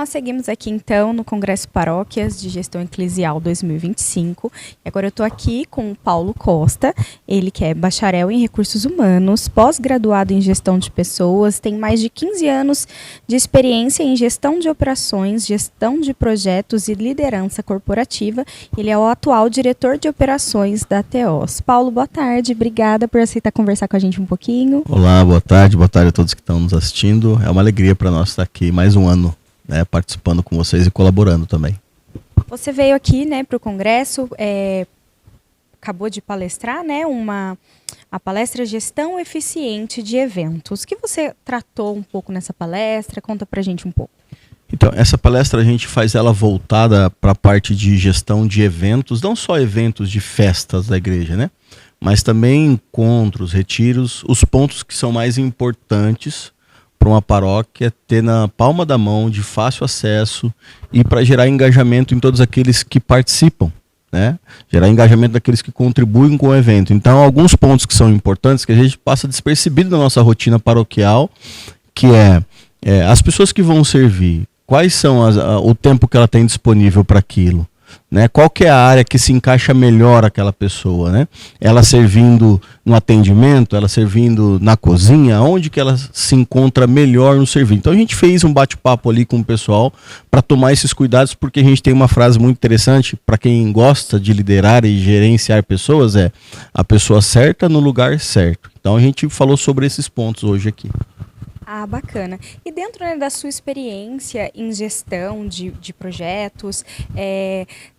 Nós seguimos aqui então no Congresso Paróquias de Gestão Eclesial 2025 e agora eu estou aqui com o Paulo Costa, ele que é bacharel em Recursos Humanos, pós-graduado em Gestão de Pessoas, tem mais de 15 anos de experiência em Gestão de Operações, Gestão de Projetos e Liderança Corporativa. Ele é o atual Diretor de Operações da TEOS. Paulo, boa tarde, obrigada por aceitar conversar com a gente um pouquinho. Olá, boa tarde a todos que estão nos assistindo. É uma alegria para nós estar aqui mais um ano, né, participando com vocês e colaborando também. Você veio aqui, né, para o Congresso, acabou de palestrar, né, a palestra Gestão Eficiente de Eventos. O que você tratou um pouco nessa palestra? Conta para a gente um pouco. Então, essa palestra a gente faz ela voltada para a parte de gestão de eventos, não só eventos de festas da igreja, né, mas também encontros, retiros, os pontos que são mais importantes para uma paróquia ter na palma da mão, de fácil acesso e para gerar engajamento em todos aqueles que participam, né? Gerar engajamento daqueles que contribuem com o evento. Então, alguns pontos que são importantes que a gente passa despercebido na nossa rotina paroquial, que as pessoas que vão servir, quais são o tempo que ela tem disponível para aquilo, né? Qual que é a área que se encaixa melhor aquela pessoa, né? Ela servindo no atendimento, ela servindo na cozinha, onde que ela se encontra melhor no serviço. Então a gente fez um bate-papo ali com o pessoal para tomar esses cuidados, porque a gente tem uma frase muito interessante para quem gosta de liderar e gerenciar pessoas, a pessoa certa no lugar certo. Então a gente falou sobre esses pontos hoje aqui. Ah, bacana. E dentro, né, da sua experiência em gestão de projetos,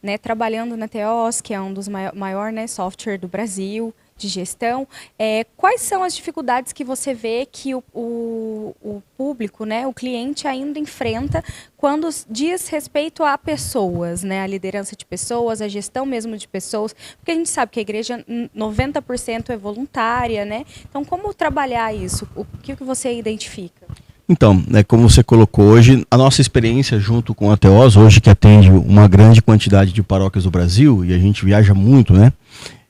né, trabalhando na TEOS, que é um dos maior, né, software do Brasil de gestão, quais são as dificuldades que você vê que o público, né, o cliente ainda enfrenta quando diz respeito a pessoas, né, a liderança de pessoas, a gestão mesmo de pessoas, porque a gente sabe que a igreja 90% é voluntária, né? Então, como trabalhar isso? O que você identifica? Então, como você colocou hoje, a nossa experiência junto com a TEOS, hoje que atende uma grande quantidade de paróquias do Brasil, e a gente viaja muito, né?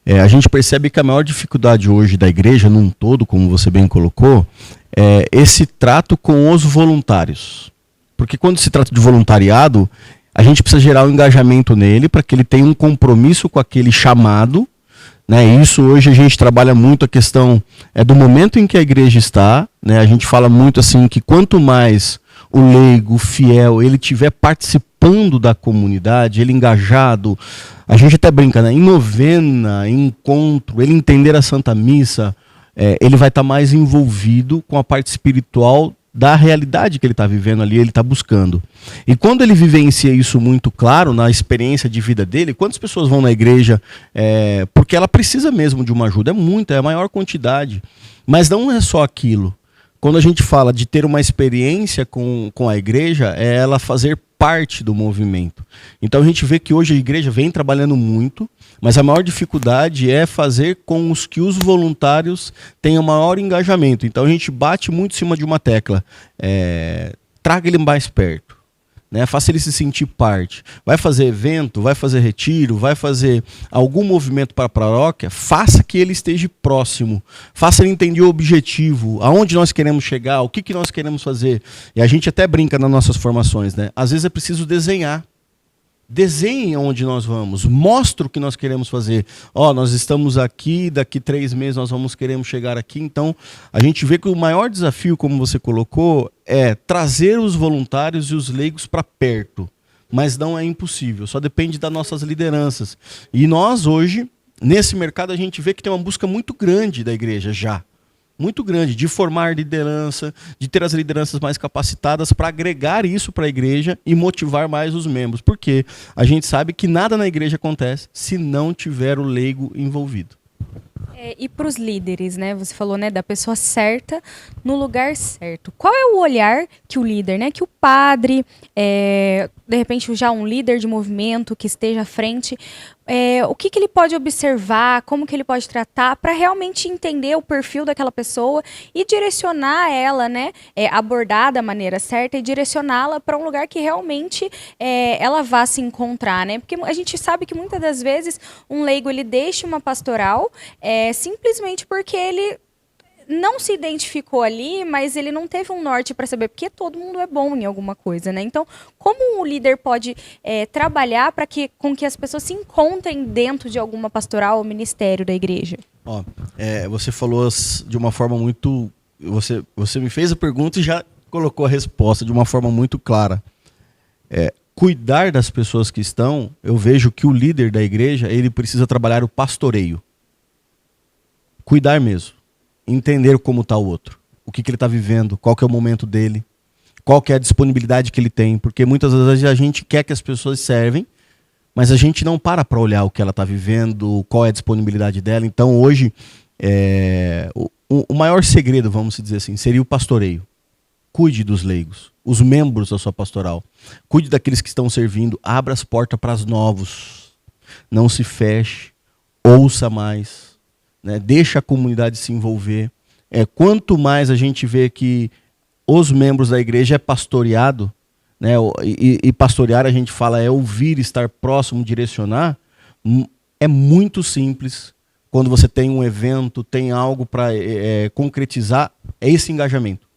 A gente percebe que a maior dificuldade hoje da igreja, num todo, como você bem colocou, é esse trato com os voluntários. Porque quando se trata de voluntariado, a gente precisa gerar um engajamento nele para que ele tenha um compromisso com aquele chamado, né? Isso hoje a gente trabalha muito a questão do momento em que a igreja está, né? A gente fala muito assim que quanto mais o leigo, o fiel, ele estiver participando da comunidade, ele engajado, a gente até brinca, né? Em novena, em encontro, ele entender a Santa Missa, ele vai estar mais envolvido com a parte espiritual da realidade que ele está vivendo ali, ele está buscando. E quando ele vivencia isso muito claro, na experiência de vida dele, quantas pessoas vão na igreja porque ela precisa mesmo de uma ajuda? É muita, é a maior quantidade. Mas não é só aquilo. Quando a gente fala de ter uma experiência com a igreja, é ela fazer parte do movimento. Então a gente vê que hoje a igreja vem trabalhando muito, mas a maior dificuldade é fazer com que os voluntários tenham maior engajamento. Então a gente bate muito em cima de uma tecla. Traga ele mais perto, né? Faça ele se sentir parte. Vai fazer evento, vai fazer retiro, vai fazer algum movimento para a paróquia, faça que ele esteja próximo. Faça ele entender o objetivo, aonde nós queremos chegar, o que nós queremos fazer. E a gente até brinca nas nossas formações, né? Às vezes é preciso desenhar. Desenhe onde nós vamos, mostre o que nós queremos fazer. Nós estamos aqui, daqui 3 meses nós queremos chegar aqui. Então, a gente vê que o maior desafio, como você colocou, é trazer os voluntários e os leigos para perto. Mas não é impossível, só depende das nossas lideranças. E nós hoje, nesse mercado, a gente vê que tem uma busca muito grande da igreja já. Muito grande, de formar liderança, de ter as lideranças mais capacitadas para agregar isso para a igreja e motivar mais os membros. Porque a gente sabe que nada na igreja acontece se não tiver o leigo envolvido. E para os líderes, né? Você falou, né, da pessoa certa no lugar certo. Qual é o olhar que o líder, né, que o padre, de repente já um líder de movimento que esteja à frente, o que ele pode observar, como que ele pode tratar para realmente entender o perfil daquela pessoa e direcionar ela, né, abordar da maneira certa e direcioná-la para um lugar que realmente ela vá se encontrar, né? Porque a gente sabe que muitas das vezes um leigo ele deixa uma pastoral simplesmente porque ele não se identificou ali, mas ele não teve um norte para saber, porque todo mundo é bom em alguma coisa, né? Então, como o líder pode trabalhar para com que as pessoas se encontrem dentro de alguma pastoral ou ministério da igreja? Ó, você falou de uma forma muito... Você me fez a pergunta e já colocou a resposta de uma forma muito clara. Cuidar das pessoas que estão, eu vejo que o líder da igreja, ele precisa trabalhar o pastoreio. Cuidar mesmo. Entender como está o outro. O que ele está vivendo, qual que é o momento dele, qual que é a disponibilidade que ele tem. Porque muitas vezes a gente quer que as pessoas servem, mas a gente não para olhar o que ela está vivendo, qual é a disponibilidade dela. Então hoje, o maior segredo, vamos dizer assim, seria o pastoreio. Cuide dos leigos, os membros da sua pastoral. Cuide daqueles que estão servindo, abra as portas para os novos. Não se feche, ouça mais. Né, deixa a comunidade se envolver. Quanto mais a gente vê que os membros da igreja é pastoreado, né, e pastorear a gente fala ouvir, estar próximo, direcionar, é muito simples. Quando você tem um evento, tem algo para concretizar, é esse engajamento.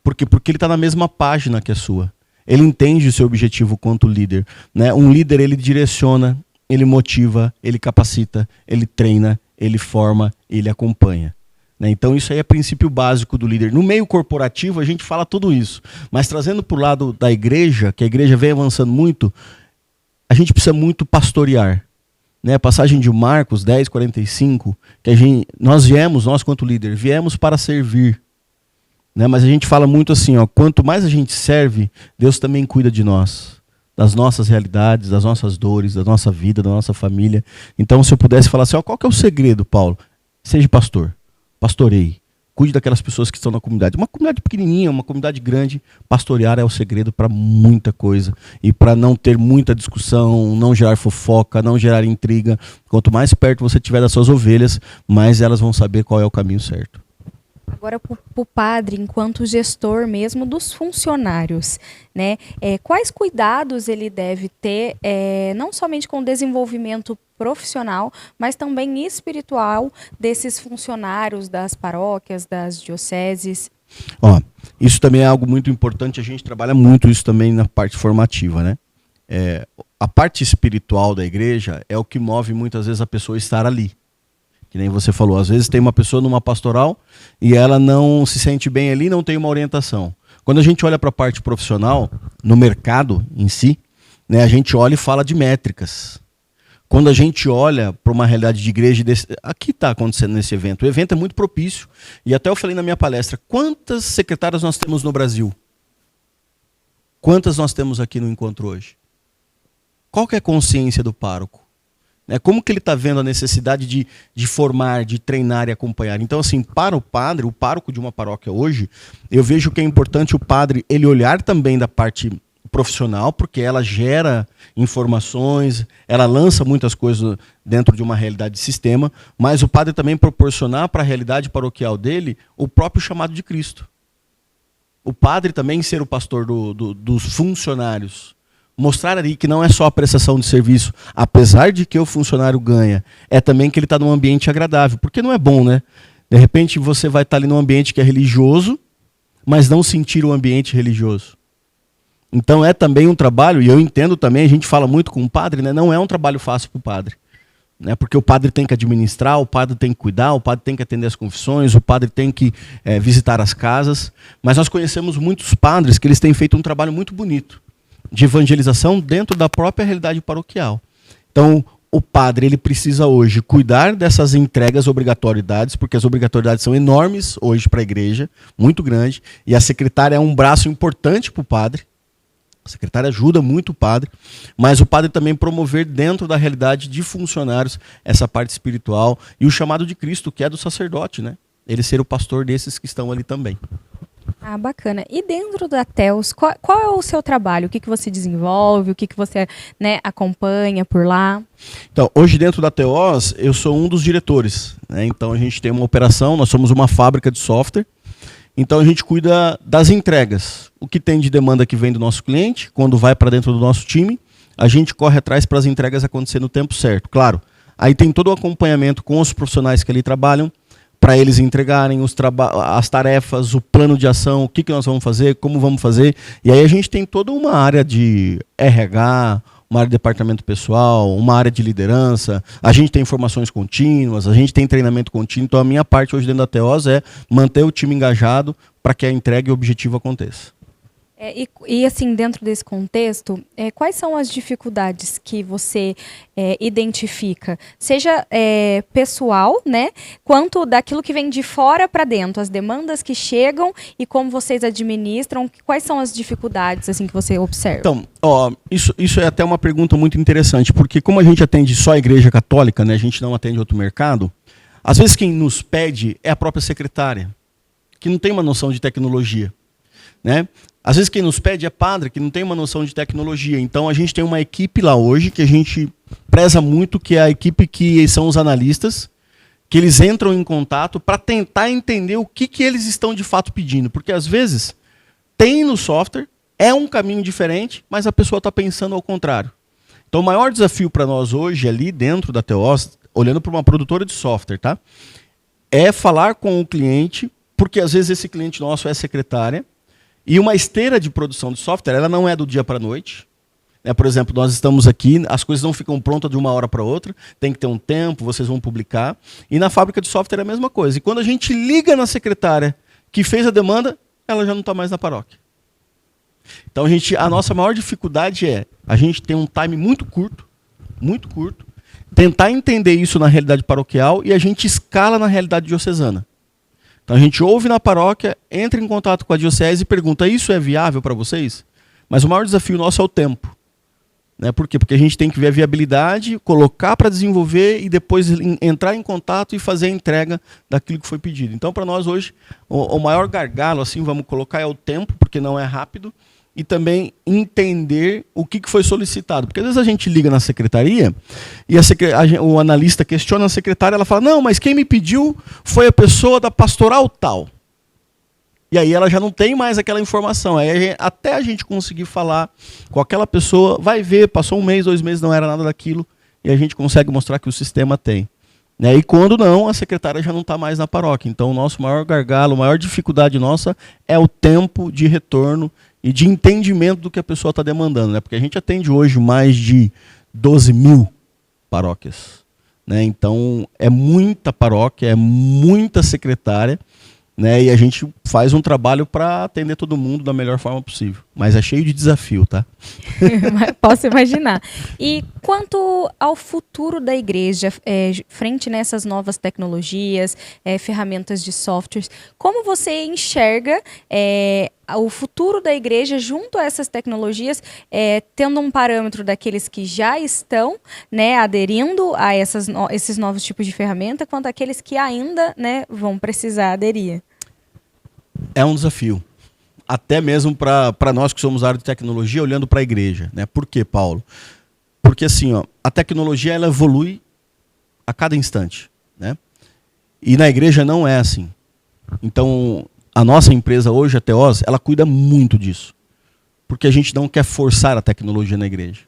Porque ele está na mesma página que a sua. Ele entende o seu objetivo quanto líder. Né? Um líder, ele direciona, ele motiva, ele capacita, ele treina, ele forma, ele acompanha. Né? Então isso aí é princípio básico do líder. No meio corporativo a gente fala tudo isso, mas trazendo para o lado da igreja, que a igreja vem avançando muito, a gente precisa muito pastorear. Né? A passagem de Marcos 10:45, que nós quanto líder, viemos para servir. Né? Mas a gente fala muito assim, quanto mais a gente serve, Deus também cuida de nós. Das nossas realidades, das nossas dores, da nossa vida, da nossa família. Então, se eu pudesse falar assim, qual que é o segredo, Paulo? Seja pastor, pastoreie, cuide daquelas pessoas que estão na comunidade. Uma comunidade pequenininha, uma comunidade grande, pastorear é o segredo para muita coisa. E para não ter muita discussão, não gerar fofoca, não gerar intriga. Quanto mais perto você tiver das suas ovelhas, mais elas vão saber qual é o caminho certo. Agora, para o padre, enquanto gestor mesmo dos funcionários, né? Quais cuidados ele deve ter, não somente com o desenvolvimento profissional, mas também espiritual desses funcionários das paróquias, das dioceses? Isso também é algo muito importante, a gente trabalha muito isso também na parte formativa, né? A parte espiritual da igreja é o que move muitas vezes a pessoa a estar ali. Que nem você falou, às vezes tem uma pessoa numa pastoral e ela não se sente bem ali, não tem uma orientação. Quando a gente olha para a parte profissional, no mercado em si, né, a gente olha e fala de métricas. Quando a gente olha para uma realidade de igreja, aqui está acontecendo nesse evento, o evento é muito propício. E até eu falei na minha palestra, quantas secretárias nós temos no Brasil? Quantas nós temos aqui no encontro hoje? Qual que é a consciência do pároco? Como que ele está vendo a necessidade de formar, de treinar e acompanhar? Então, assim, para o padre, o pároco de uma paróquia hoje, eu vejo que é importante o padre ele olhar também da parte profissional, porque ela gera informações, ela lança muitas coisas dentro de uma realidade de sistema, mas o padre também proporcionar para a realidade paroquial dele o próprio chamado de Cristo. O padre também ser o pastor dos funcionários. Mostrar ali que não é só a prestação de serviço, apesar de que o funcionário ganha, é também que ele está num ambiente agradável, porque não é bom, né? De repente você vai estar ali num ambiente que é religioso, mas não sentir o ambiente religioso. Então é também um trabalho, e eu entendo também, a gente fala muito com o padre, né? Não é um trabalho fácil para o padre. Né? Porque o padre tem que administrar, o padre tem que cuidar, o padre tem que atender as confissões, o padre tem que visitar as casas, mas nós conhecemos muitos padres que eles têm feito um trabalho muito bonito de evangelização dentro da própria realidade paroquial. Então, o padre ele precisa hoje cuidar dessas entregas obrigatoriedades, porque as obrigatoriedades são enormes hoje para a igreja, muito grande, e a secretária é um braço importante para o padre. A secretária ajuda muito o padre, mas o padre também promover dentro da realidade de funcionários essa parte espiritual e o chamado de Cristo, que é do sacerdote, né? Ele ser o pastor desses que estão ali também. Bacana. E dentro da TEOS, qual é o seu trabalho? O que você desenvolve? O que você acompanha por lá? Então, hoje dentro da TEOS, eu sou um dos diretores. Né? Então, a gente tem uma operação, nós somos uma fábrica de software. Então, a gente cuida das entregas. O que tem de demanda que vem do nosso cliente, quando vai para dentro do nosso time, a gente corre atrás para as entregas acontecer no tempo certo. Claro, aí tem todo o acompanhamento com os profissionais que ali trabalham, para eles entregarem as tarefas, o plano de ação, o que nós vamos fazer, como vamos fazer. E aí a gente tem toda uma área de RH, uma área de departamento pessoal, uma área de liderança, a gente tem informações contínuas, a gente tem treinamento contínuo. Então a minha parte hoje dentro da Teos é manter o time engajado para que a entrega e o objetivo aconteça. Assim, dentro desse contexto, quais são as dificuldades que você identifica? Seja pessoal, né, quanto daquilo que vem de fora para dentro, as demandas que chegam e como vocês administram, quais são as dificuldades assim, que você observa? Então, isso é até uma pergunta muito interessante, porque como a gente atende só a igreja católica, né, a gente não atende outro mercado, às vezes quem nos pede é a própria secretária, que não tem uma noção de tecnologia, né? Às vezes quem nos pede é padre, que não tem uma noção de tecnologia. Então a gente tem uma equipe lá hoje que a gente preza muito, que é a equipe que são os analistas, que eles entram em contato para tentar entender o que eles estão de fato pedindo. Porque às vezes tem no software, é um caminho diferente, mas a pessoa está pensando ao contrário. Então o maior desafio para nós hoje ali dentro da Teos, olhando para uma produtora de software, tá? É falar com o cliente, porque às vezes esse cliente nosso é secretária, e uma esteira de produção de software, ela não é do dia para a noite. Por exemplo, nós estamos aqui, as coisas não ficam prontas de uma hora para outra, tem que ter um tempo, vocês vão publicar. E na fábrica de software é a mesma coisa. E quando a gente liga na secretária que fez a demanda, ela já não está mais na paróquia. Então a nossa maior dificuldade é a gente ter um time muito curto, tentar entender isso na realidade paroquial e a gente escala na realidade diocesana. Então a gente ouve na paróquia, entra em contato com a diocese e pergunta, isso é viável para vocês? Mas o maior desafio nosso é o tempo. Né? Por quê? Porque a gente tem que ver a viabilidade, colocar para desenvolver e depois entrar em contato e fazer a entrega daquilo que foi pedido. Então para nós hoje, o maior gargalo, assim, vamos colocar, é o tempo, porque não é rápido, e também entender o que foi solicitado. Porque às vezes a gente liga na secretaria e o analista questiona a secretária, ela fala, não, mas quem me pediu foi a pessoa da pastoral tal. E aí ela já não tem mais aquela informação. Aí até a gente conseguir falar com aquela pessoa, vai ver, passou 1 mês, 2 meses, não era nada daquilo, e a gente consegue mostrar que o sistema tem. E quando não, a secretária já não está mais na paróquia. Então o nosso maior gargalo, a maior dificuldade nossa é o tempo de retorno e de entendimento do que a pessoa está demandando, né? Porque a gente atende hoje mais de 12 mil paróquias, né? Então é muita paróquia, é muita secretária, né? E a gente faz um trabalho para atender todo mundo da melhor forma possível. Mas é cheio de desafio, tá? Posso imaginar. E quanto ao futuro da igreja, frente nessas novas tecnologias, ferramentas de softwares, como você enxerga o futuro da igreja junto a essas tecnologias, tendo um parâmetro daqueles que já estão, né, aderindo a esses novos tipos de ferramenta, quanto aqueles que ainda, né, vão precisar aderir? É um desafio. Até mesmo para nós que somos área de tecnologia, olhando para a igreja. Né? Por quê, Paulo? Porque assim, a tecnologia ela evolui a cada instante. Né? E na igreja não é assim. Então, a nossa empresa hoje, a Teos, ela cuida muito disso. Porque a gente não quer forçar a tecnologia na igreja.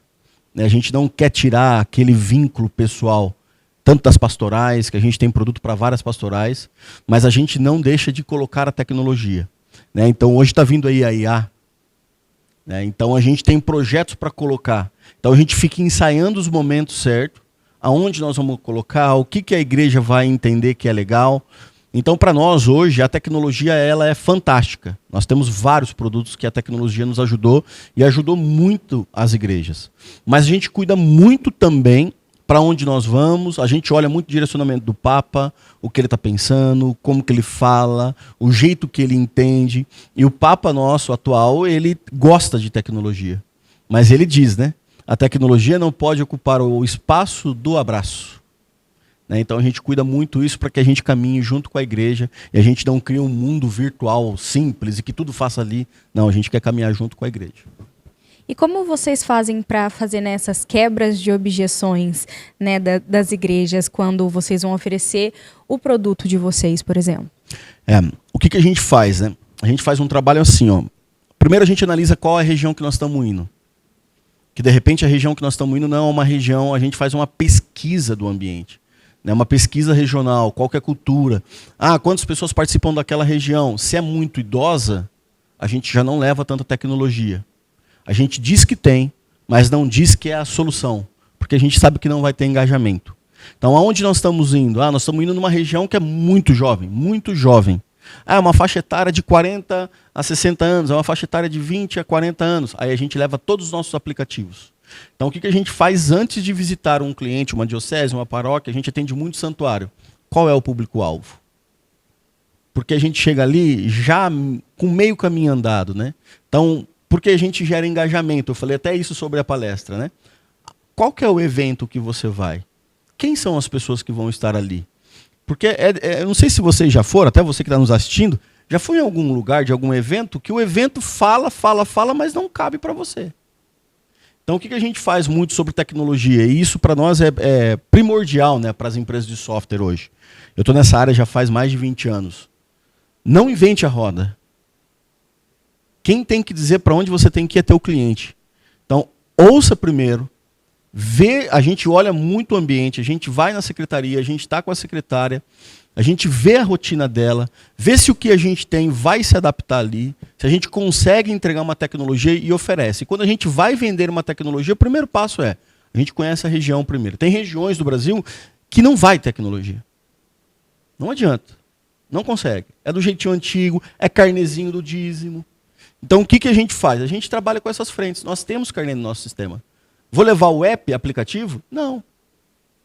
Né? A gente não quer tirar aquele vínculo pessoal, tanto das pastorais, que a gente tem produto para várias pastorais, mas a gente não deixa de colocar a tecnologia. Né? Então hoje está vindo aí a IA. Né? Então a gente tem projetos para colocar. Então a gente fica ensaiando os momentos certos, aonde nós vamos colocar, o que a igreja vai entender que é legal. Então para nós hoje a tecnologia ela é fantástica. Nós temos vários produtos que a tecnologia nos ajudou e ajudou muito as igrejas. Mas a gente cuida muito também para onde nós vamos, a gente olha muito o direcionamento do Papa, o que ele está pensando, como que ele fala, o jeito que ele entende. E o Papa nosso atual, ele gosta de tecnologia. Mas ele diz, né? A tecnologia não pode ocupar o espaço do abraço. Né? Então a gente cuida muito isso para que a gente caminhe junto com a igreja e a gente não crie um mundo virtual simples e que tudo faça ali. Não, a gente quer caminhar junto com a igreja. E como vocês fazem para fazer nessas quebras de objeções, né, das igrejas quando vocês vão oferecer o produto de vocês, por exemplo? O que a gente faz, né? A gente faz um trabalho assim, ó. Primeiro a gente analisa qual é a região que nós estamos indo. Que de repente a região que nós estamos indo não é uma região, a gente faz uma pesquisa do ambiente. né? Uma pesquisa regional, qual que é a cultura. Quantas pessoas participam daquela região? Se é muito idosa, a gente já não leva tanta tecnologia. A gente diz que tem, mas não diz que é a solução, porque a gente sabe que não vai ter engajamento. Então, aonde nós estamos indo? Nós estamos indo numa região que é muito jovem, muito jovem. É uma faixa etária de 40 a 60 anos, é uma faixa etária de 20 a 40 anos. Aí a gente leva todos os nossos aplicativos. Então, o que a gente faz antes de visitar um cliente, uma diocese, uma paróquia? A gente atende muito santuário. Qual é o público-alvo? Porque a gente chega ali já com meio caminho andado, né? Então, porque a gente gera engajamento. Eu falei até isso sobre a palestra, né? Qual que é o evento que você vai? Quem são as pessoas que vão estar ali? Porque, eu não sei se vocês já foram, até você que está nos assistindo, já foi em algum lugar, de algum evento, que o evento fala, mas não cabe para você. Então, o que a gente faz muito sobre tecnologia? E isso, para nós, é primordial, né, para as empresas de software hoje. Eu estou nessa área já faz mais de 20 anos. Não invente a roda. Quem tem que dizer para onde você tem que ir é teu cliente. Então, ouça primeiro. A gente olha muito o ambiente, a gente vai na secretaria, a gente está com a secretária, a gente vê a rotina dela, vê se o que a gente tem vai se adaptar ali, se a gente consegue entregar uma tecnologia e oferece. E quando a gente vai vender uma tecnologia, o primeiro passo a gente conhece a região primeiro. Tem regiões do Brasil que não vai tecnologia. Não adianta. Não consegue. É do jeitinho antigo, é carnezinho do dízimo. Então o que a gente faz? A gente trabalha com essas frentes. Nós temos carnê no nosso sistema. Vou levar o app, aplicativo? Não.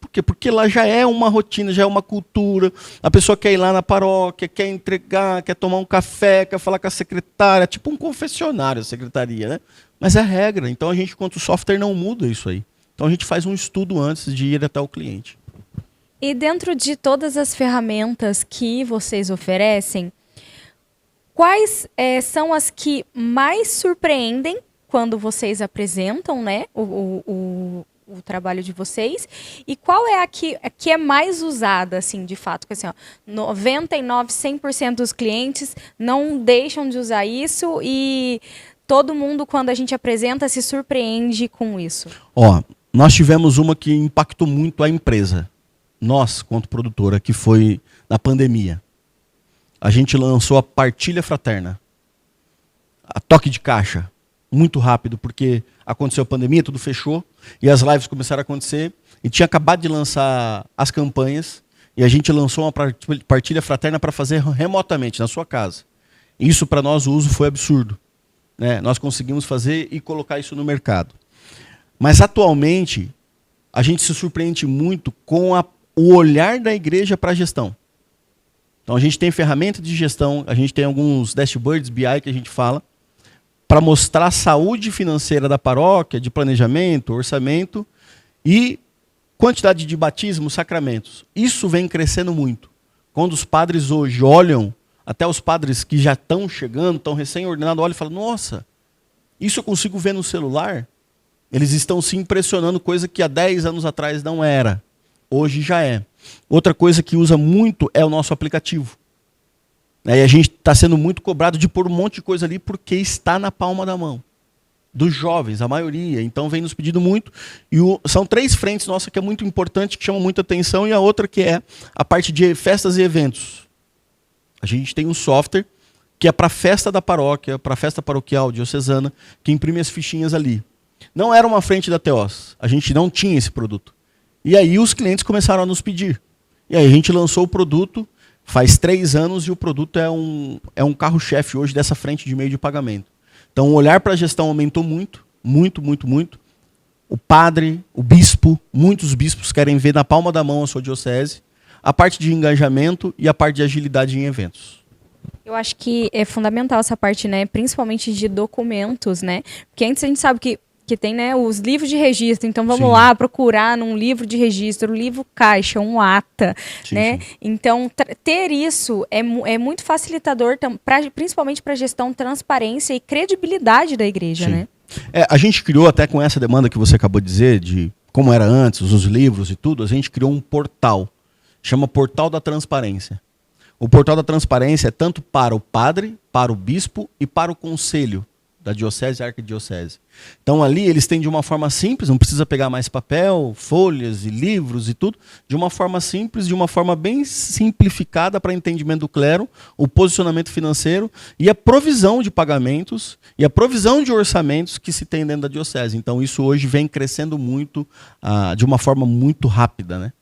Por quê? Porque lá já é uma rotina, já é uma cultura. A pessoa quer ir lá na paróquia, quer entregar, quer tomar um café, quer falar com a secretária, tipo um confessionário, a secretaria, né? Mas é regra. Então a gente, quanto software, não muda isso aí. Então a gente faz um estudo antes de ir até o cliente. E dentro de todas as ferramentas que vocês oferecem, quais são as que mais surpreendem quando vocês apresentam, né, o trabalho de vocês, e qual é a que é mais usada, assim, de fato? Porque, assim, 99, 100% dos clientes não deixam de usar isso e todo mundo, quando a gente apresenta, se surpreende com isso. Nós tivemos uma que impactou muito a empresa, nós, quanto produtora, que foi na pandemia. A gente lançou a partilha fraterna, a toque de caixa, muito rápido, porque aconteceu a pandemia, tudo fechou, e as lives começaram a acontecer, e tinha acabado de lançar as campanhas, e a gente lançou uma partilha fraterna para fazer remotamente, na sua casa. Isso, para nós, o uso foi absurdo, né? Nós conseguimos fazer e colocar isso no mercado. Mas, atualmente, a gente se surpreende muito com o olhar da igreja para a gestão. Então, a gente tem ferramenta de gestão, a gente tem alguns dashboards BI que a gente fala, para mostrar a saúde financeira da paróquia, de planejamento, orçamento e quantidade de batismos, sacramentos. Isso vem crescendo muito. Quando os padres hoje olham, até os padres que já estão chegando, estão recém-ordenados, olham e falam, nossa, isso eu consigo ver no celular? Eles estão se impressionando, coisa que há 10 anos atrás não era. Hoje já é. Outra coisa que usa muito é o nosso aplicativo. E a gente está sendo muito cobrado de pôr um monte de coisa ali porque está na palma da mão. Dos jovens, a maioria. Então vem nos pedindo muito. E são 3 frentes nossas que é muito importante, que chamam muita atenção. E a outra que é a parte de festas e eventos. A gente tem um software que é para a festa da paróquia, para a festa paroquial diocesana, que imprime as fichinhas ali. Não era uma frente da Teos. A gente não tinha esse produto. E aí os clientes começaram a nos pedir. E aí a gente lançou o produto faz 3 anos e o produto é um carro-chefe hoje dessa frente de meio de pagamento. Então o olhar para a gestão aumentou muito, muito, muito, muito. O padre, o bispo, muitos bispos querem ver na palma da mão a sua diocese, a parte de engajamento e a parte de agilidade em eventos. Eu acho que é fundamental essa parte, né? Principalmente de documentos, né? Porque antes a gente sabe que tem, né, os livros de registro. Então vamos lá procurar num livro de registro, um livro caixa, um ata, né? Sim. Então ter isso é muito facilitador, principalmente para a gestão, transparência e credibilidade da igreja, né? A gente criou, até com essa demanda que você acabou de dizer, de como era antes, os livros e tudo, a gente criou um portal, chama Portal da Transparência. O Portal da Transparência é tanto para o padre, para o bispo e para o conselho da diocese e arquidiocese. Então ali eles têm de uma forma simples, não precisa pegar mais papel, folhas e livros e tudo, de uma forma simples, de uma forma bem simplificada para entendimento do clero, o posicionamento financeiro e a provisão de pagamentos e a provisão de orçamentos que se tem dentro da diocese. Então isso hoje vem crescendo muito, de uma forma muito rápida, né?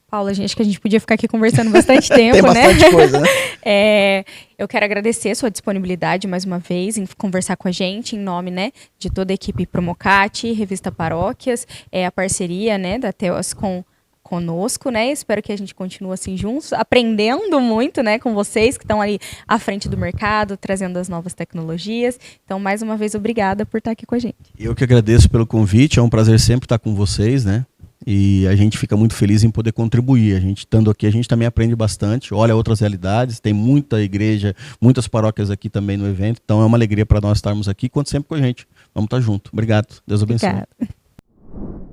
Paula, acho que a gente podia ficar aqui conversando bastante tempo, Tem bastante né? coisa, né? Eu quero agradecer a sua disponibilidade mais uma vez em conversar com a gente, em nome, né, de toda a equipe Promocate, Revista Paróquias, a parceria, né, da Theos conosco, né? Espero que a gente continue assim juntos, aprendendo muito, né, com vocês que estão ali à frente do mercado, trazendo as novas tecnologias. Então, mais uma vez, obrigada por estar aqui com a gente. Eu que agradeço pelo convite, é um prazer sempre estar com vocês, né? E a gente fica muito feliz em poder contribuir. A gente estando aqui, a gente também aprende bastante, olha outras realidades, tem muita igreja, muitas paróquias aqui também no evento, então é uma alegria para nós estarmos aqui, conte sempre com a gente. Vamos estar junto. Obrigado. Deus abençoe. Obrigada.